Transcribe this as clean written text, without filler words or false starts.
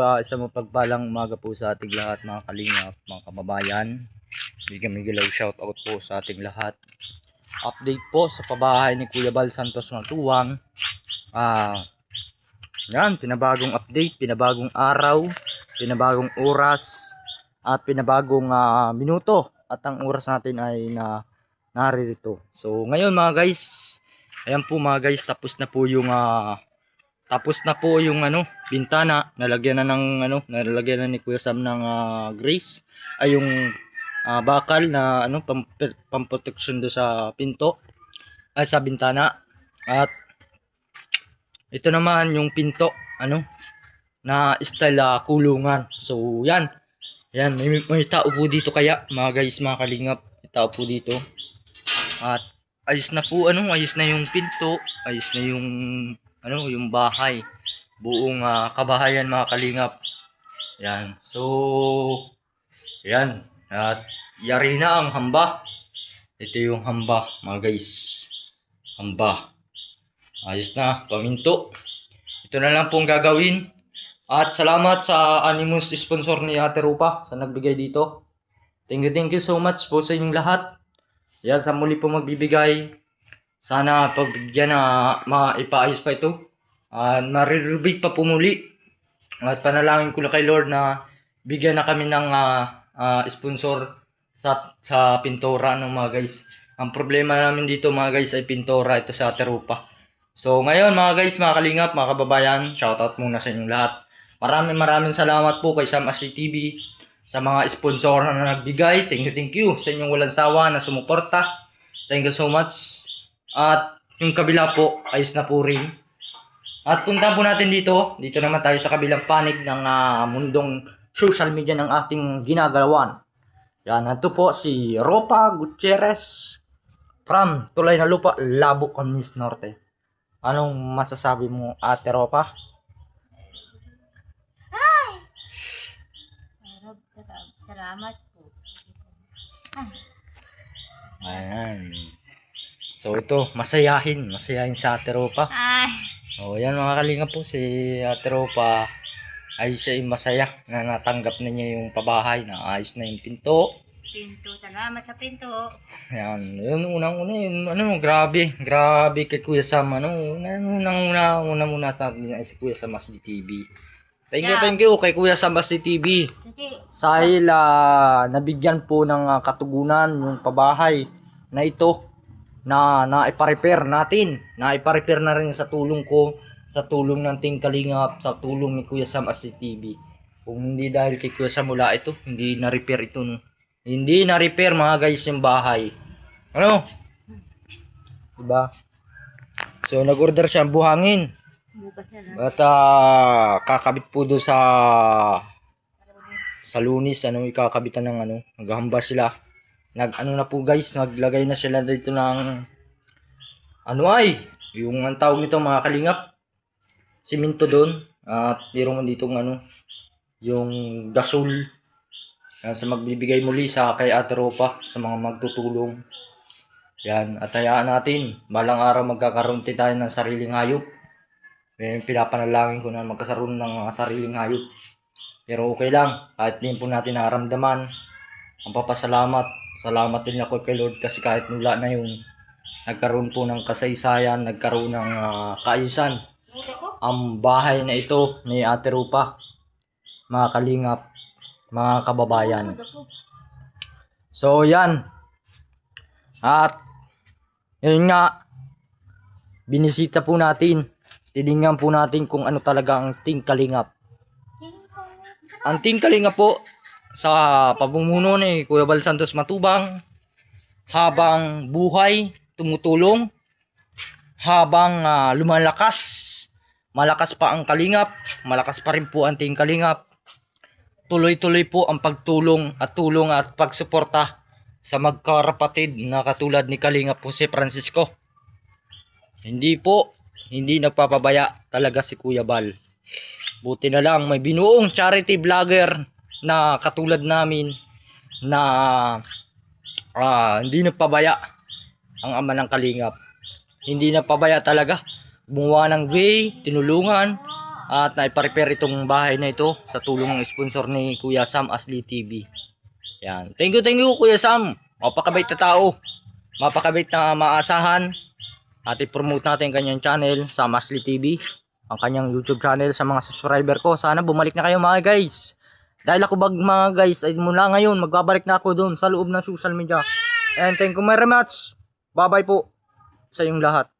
Isang mapagpalang umaga po sa ating lahat mga kalingap, mga kababayan. Bigyan migilaw shout out po sa ating lahat. Update po sa pabahay ni Kuya Bal Santos Matuwang. Yan, pinabagong update, pinabagong araw, pinabagong oras, at pinabagong minuto. At ang oras natin ay naririto. So ngayon mga guys, ayan po mga guys, tapos na po yung bintana. Nalagyan na ni Kuya Sam ng grease, ay yung bakal na pamproteksyon do sa pinto ay sa bintana. At ito naman yung pinto na style kulungan. So yan may tao po dito kaya mga guys, mga kalingap, may tao po dito. At ayos na po ayos na yung pinto, ayos na yung yung bahay, buong kabahayan mga kalingap. Yan. So yan, at yari na ang hamba. Ito yung hamba mga guys, hamba. Ayos na, paminto. Ito na lang pong gagawin. At salamat sa animus sponsor ni Ate Rupa sa nagbigay dito. Thank you so much po sa inyong lahat. Yan, sa muli po magbibigay. Sana pagbigyan na maipaayos pa ito. Marirubik pa po muli. At panalangin ko na kay Lord na bigyan na kami ng sponsor sa pintura ng mga guys. Ang problema namin dito mga guys ay pintura ito sa Ate Rupa. So ngayon mga guys, mga kalingap, mga kababayan, shoutout muna sa inyong lahat. Maraming salamat po kay Sam Ashley TV sa mga sponsor na nagbigay. Thank you sa inyong walang sawa na sumuporta. Thank you so much. At yung kabila po, ayos na po rin. At punta po natin dito naman tayo sa kabilang panig ng mundong social media ng ating ginagalawan. Yan, ito po si Ropa Gutierrez from Tulay na Lupa, Labo, Camarines Norte. Anong masasabi mo, Ate Ropa? Salamat po. Ayan. So ito, masayahin si Ate Ropa. O yan mga kalinga po, si Ate Ropa ay siya masaya na natanggap na niya yung pabahay, na ayos na yung pinto. Salamat sa pinto. Ayan, yun unang-una yun, grabe kay Kuya Sam, unang-una muna natin ay si Kuya Sam Ashley TV. Thank you kay Kuya Sam Ashley TV. Dahil nabigyan po ng katugunan yung pabahay na ito na naipa-repair natin. Naipa-repair na rin sa tulong ko, sa tulong ng Team Kalingap, sa tulong ni Kuya Sam Ashley TV. Kung hindi dahil kay Kuya Sam, wala ito, hindi na-repair ito. Hindi na-repair mga guys yung bahay. Diba? So nag-order siya ng buhangin. At kakabit po doon sa Lunis, ikakabitan ng naghahamba sila. Na po guys, naglagay na sila dito ng yung ang tawag nito mga kalingap, simento doon. At meron dito yung gasol. Sa magbibigay muli sa kay Ate Ropa, sa mga magtutulong. Yan, at hayaan natin, balang araw magkakaroon tayo ng sariling hayop. Pinapanalangin ko na magkaroon ng sariling hayop. Pero okay lang, kahit din po natin naramdaman ang papasalamat. Salamat din ako kay Lord kasi kahit nula na yung nagkaroon po ng kasaysayan, nagkaroon ng kaayusan ang bahay na ito ni Ate Rupa, mga kalingap, mga kababayan. So yan, at yun nga, binisita po natin, tinignan po natin kung ano talaga ang Team Kalingap. Ang Team Kalingap po sa pamumuno ni Kuya Bal Santos Matubang, habang buhay tumutulong, habang malakas pa ang Kalingap, malakas pa rin po ang Team Kalingap. Tuloy-tuloy po ang pagtulong at pagsuporta sa magkarapatid na katulad ni Kalingap Jose Francisco. Hindi nagpapabaya talaga si Kuya Bal. Buti na lang may binuong charity vlogger na katulad namin na hindi nagpabaya. Ang ama ng Kalingap, hindi nagpabaya talaga. Gumawa ng way, tinulungan At naipa-repair itong bahay na ito sa tulong ng sponsor ni Kuya Sam Asli TV. Yan. Thank you Kuya Sam. Mapakabait na tao. Mapakabait na maasahan. At i-promote natin ang kanyang channel, Sam Asli TV. Ang kanyang YouTube channel sa mga subscriber ko. Sana bumalik na kayo mga guys. Dahil ako mga guys ay mula ngayon magbabalik na ako doon sa loob ng social media. And thank you very much. Bye bye po sa inyong lahat.